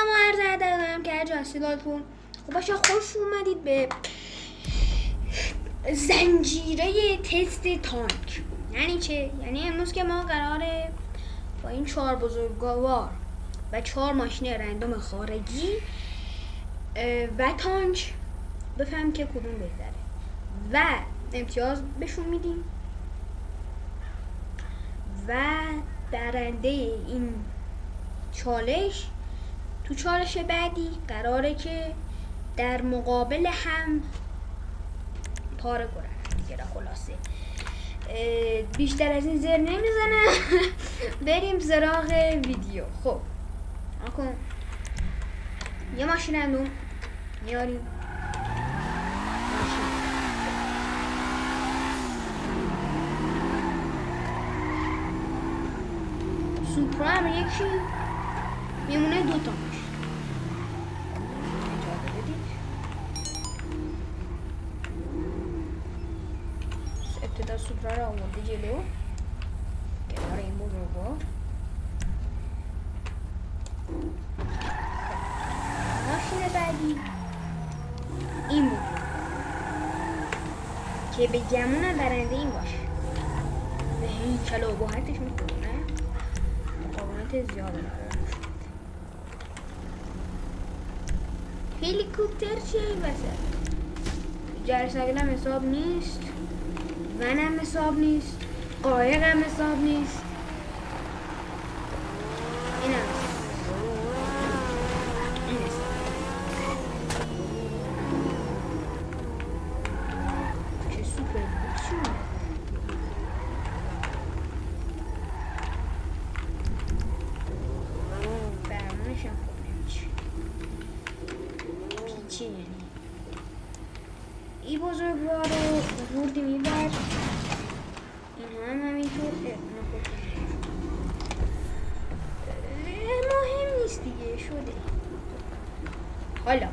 شما عرض ادب دارم که هر جاستیلاتون باشه. خوش اومدید به زنجیره تست تانک. یعنی چه؟ یعنی امروز که ما قراره با این 4 بزرگوار و 4 ماشین رندوم خارجی و تانک بفهم که کدوم بهتره و امتیاز بهشون میدیم و برنده این چالش تو چالش بعدی قراره که در مقابل هم پاره کنن دیگه. خلاصه بیشتر از این زر نمیزنم. بریم سراغ ویدیو. خب آکن یه ماشین رندوم میاریم. سوپرا هم یکی میمونه 2 تا ماشین. اجازه بدید ابتدا سوپرا رو آورده جلو کنار این بزرگوار. ماشین بعدی این بود که به گمون برنده این باشه. به این کلو باحتش میکنه مقاومت زیاده داره. هلیکوپتر چه وسط جرثقیل هم حساب نیست، ون هم حساب نیست، قایق هم حساب نیست. این هم این حساب. چه سوپر بود چی؟ برمانش هم خوب نمیشه. پیچه یعنی این بزرگوار رو بردیم این بر. این هم همینطور. مهم نیست دیگه شده. حالا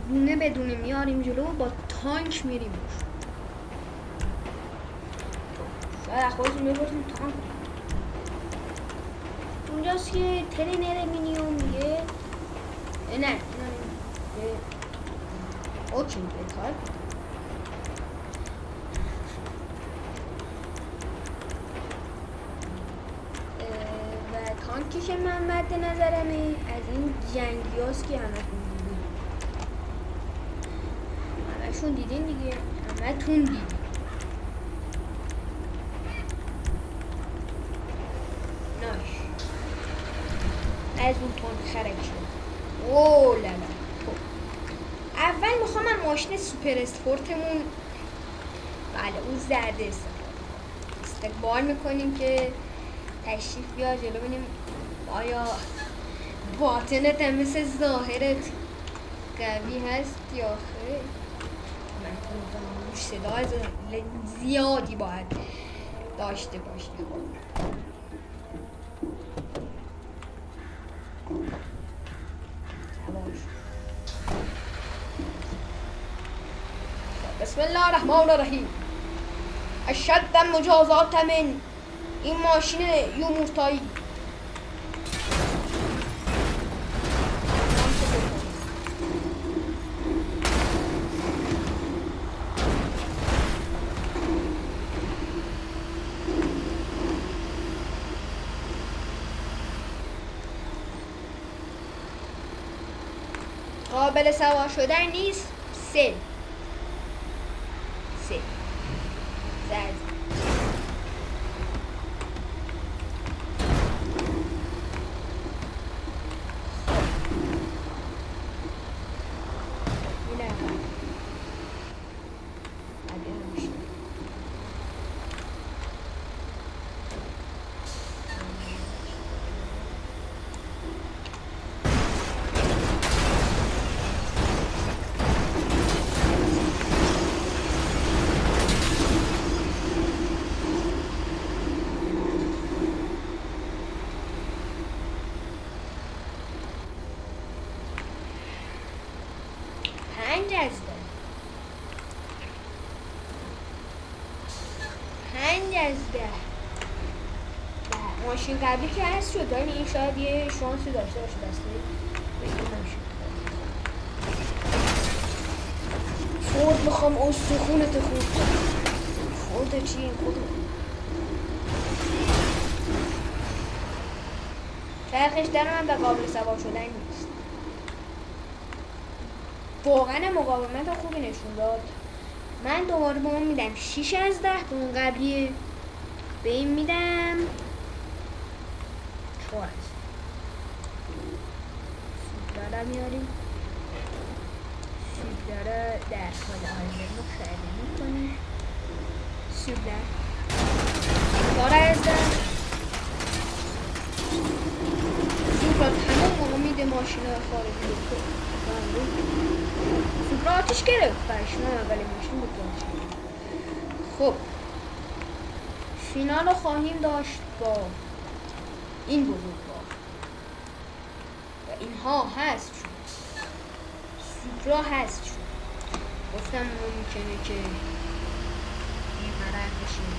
دونه بدونه میاریم جلو با تانک میریم. شاید خودتون بپرسیم تانک اونجاست که ترینر مینیوم میگه نه اوکی بهتر و تانکش من مد نظرمه از این جنگی هاست که همه تون دیدین. همه شون دیدین دیگه. همه تون دیدین. ناش از اون تانک خرک شد. اوه لالا. اول میخوام من ماشین سوپر اسپورتمون بله اون زرده استقبال میکنیم که تشریف بیاد جلو. ببینیم آیا باطنت هم مثل ظاهرت قوی هست یا خیر. من صدای زیادی باید داشته باشی. بسم الله الرحمن الرحیم. اشد مجازات من این ماشین یومورتایی. قابل سوار شدن نیست. سه زرد ماشین قبلی که هست شد، ولی این شاید یه شانسی داشته باشه دسته فورد. میخوام استخونت خود. فورد چی این خود چرخش در من به قابل سوار شدن نیست. واقعا مقاومت خوبی نشون داد. من دوباره به اون میدم 6 از 10. به اون قبلی به این میدم 4 از 10. سوپرا میاریم. سوپرا در حال حاضر مشاهده میکنیم. سوپرا 4 از 10. سوپرا تمام موقع میده ماشین خارجی رو. سوپرا آتیش گرفت. برشون اولین ماشین بود. خب فینال رو خواهیم داشت با این بزرگوار و اینها هست شد. سوپرا هست شد. گفتم ممکنه که این مرد بشیم.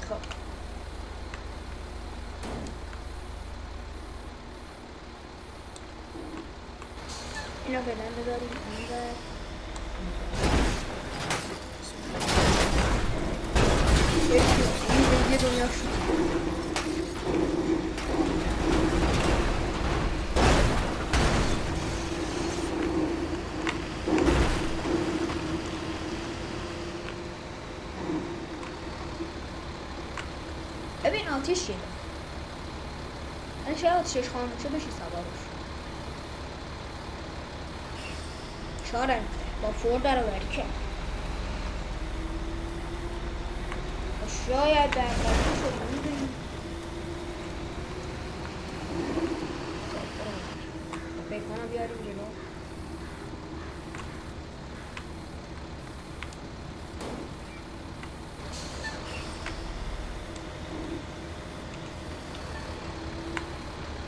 خب اینا فعلا بذاریم این دنیا شد. ببین آتیش شده. من شاید آتیشش خاموشه بشی سوارش. چاره با فورد رو برکه شاید در قبل شد میدونی بیکانا بیاریم جلو.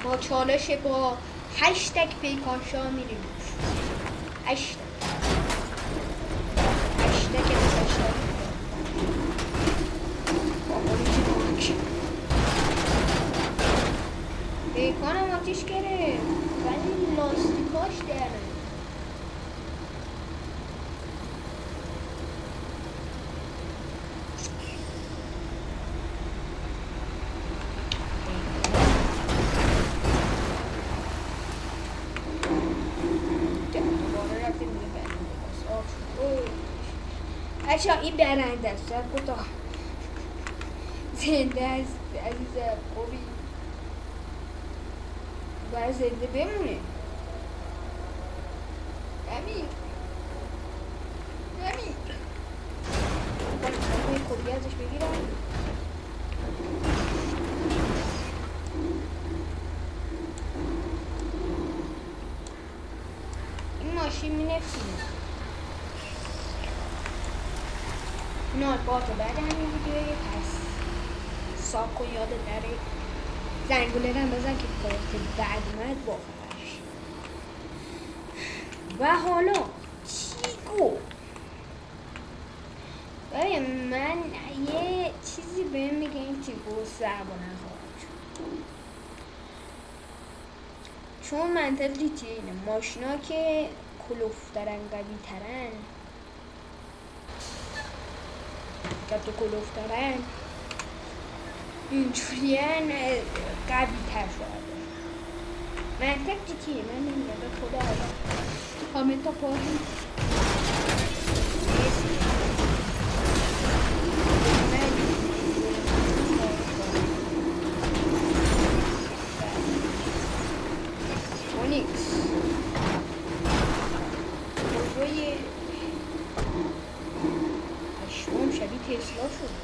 با چالش با 8 تک پیکان شاه میریم. 8 پیکانم آتیش گرفت ولی لاستیکاش درنه. بچه این برنده است. کوتاه زنده است عزیزم. خوبی باید زنده بمونه. امیر باید خوبی ازش بگیرم. این ماشین می نفسینه. این آلبات رو بعد همین ویدیوی پس ساک و یاد داره زنگوله رو بزن که پارت بعد اومد با خبرش. و حالا چیگو ببین من یه چیزی بهم میگه این تیگو صعب و نخواهد شد. چون منطقی اینه ماشینا که کلوفترن قوی ترن که تو کلوفترن اینجورین قوی تر شده. منطق جیتیه من نمیدم به خدا همه تا پاهی اونیکس بزرگوی اشمام شبیه تسلا شد.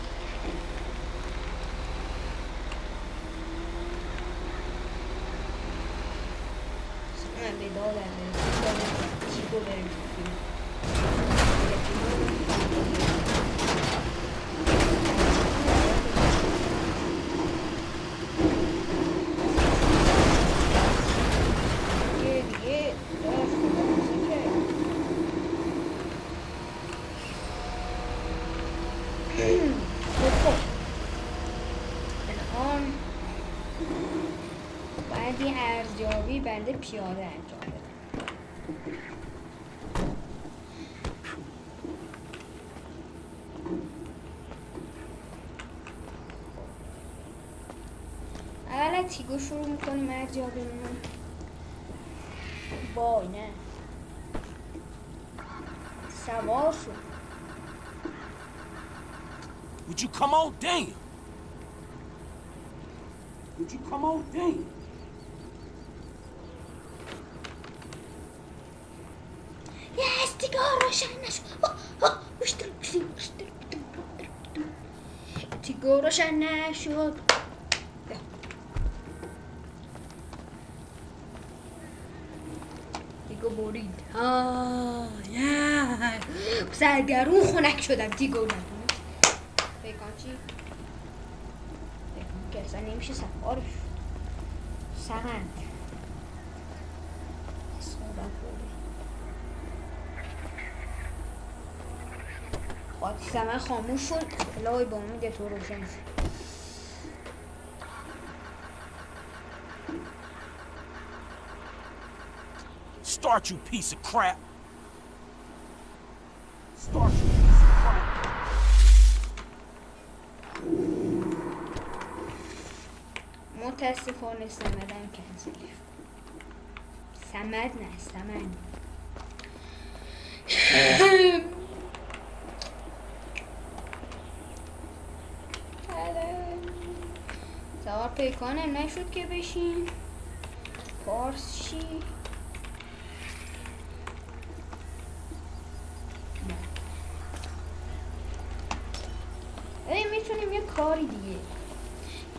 الان باید یه ارزیابی بنده پیاده انجام بدم. اولا تیگو شروع میکنیم ارزیابیمون. وای نه سوار شد. Would you come on? Damn! Would you come on? Damn! Yes, تیگو روشن نشد. تیگو روشن نشد. تیگو برید. سرگرون خنک شدم. تیگو ندونم پیکان چی؟ پیکان که اصلا نمیشه سفارش سغند صحبت بوده خاطی سمن خاموش شد. الهی با امید تو روشن شد. Start, you piece of crap! Start, you piece of crap! متاسفانه سمدم کنسل. سمد نه سمن. سوار پیکانه نشد که بشین. پارس چی؟ میتونیم یه کاری دیگه.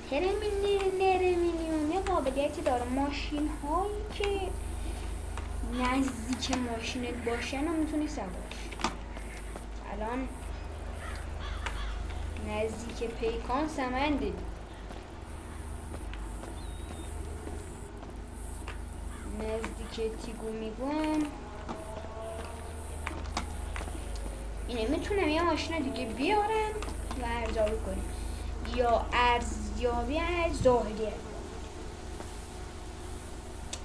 ترمینیون یه قابلیتی داره. ماشین هایی که نزدیک ماشینت باشن و میتونی سوارش. الان نزدیک پیکان سمنده. نزدیک تیگو میگم اینه. میتونم یه ماشین دیگه بیارم و ارزیابی کنیم یا ارزیابی از ظاهری.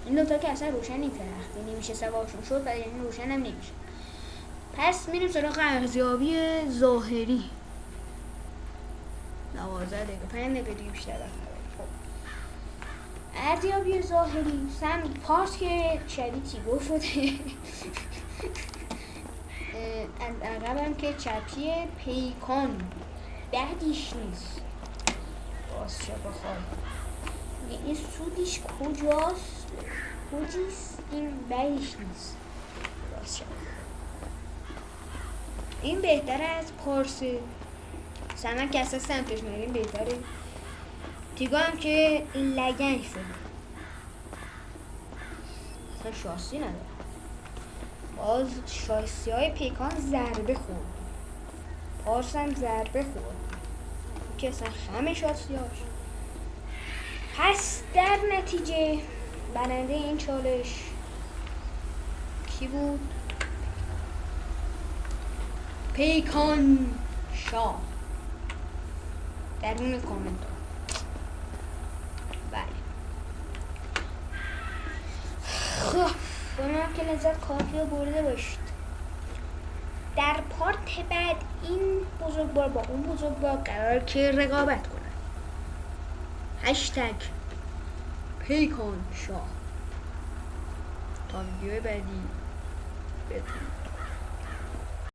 این دوتا که اصلا روشن نیست وقتی نمیشه سوارشون شد و یعنی روشن هم نمیشه. پس میریم سراغ ارزیابی ظاهری. 12 دقیقه 5 دقیقه دیگه بیشتر وقت. ارزیابی ظاهری پارس که شبیه تیگو شده. از عقبم که چپیه. پیکان بعدیش نیست. باز چه بخواه این سودیش کجاست؟ کجیست؟ این بعدیش نیست. باز چه این بهتره از پارس. سمن که اصلا سمتش نریم بهتره. تیگو هم که لگنگ شده اصلا شاسی نداره. باز شاسی های پیکان ضربه خورد. پارس هم ضربه خورد که اصلا همه شاسی هاش. پس در نتیجه برنده این چالش کی بود؟ پیکان شاه. درون کامنت ها. بله خب امیدوارم که لذت کافی رو برده باشید. در پارت بعد این بزرگوار با اون بزرگوار قرار که رقابت کنن. هشتگ پیکان شاه. تا ویدیو بعدی بدرود.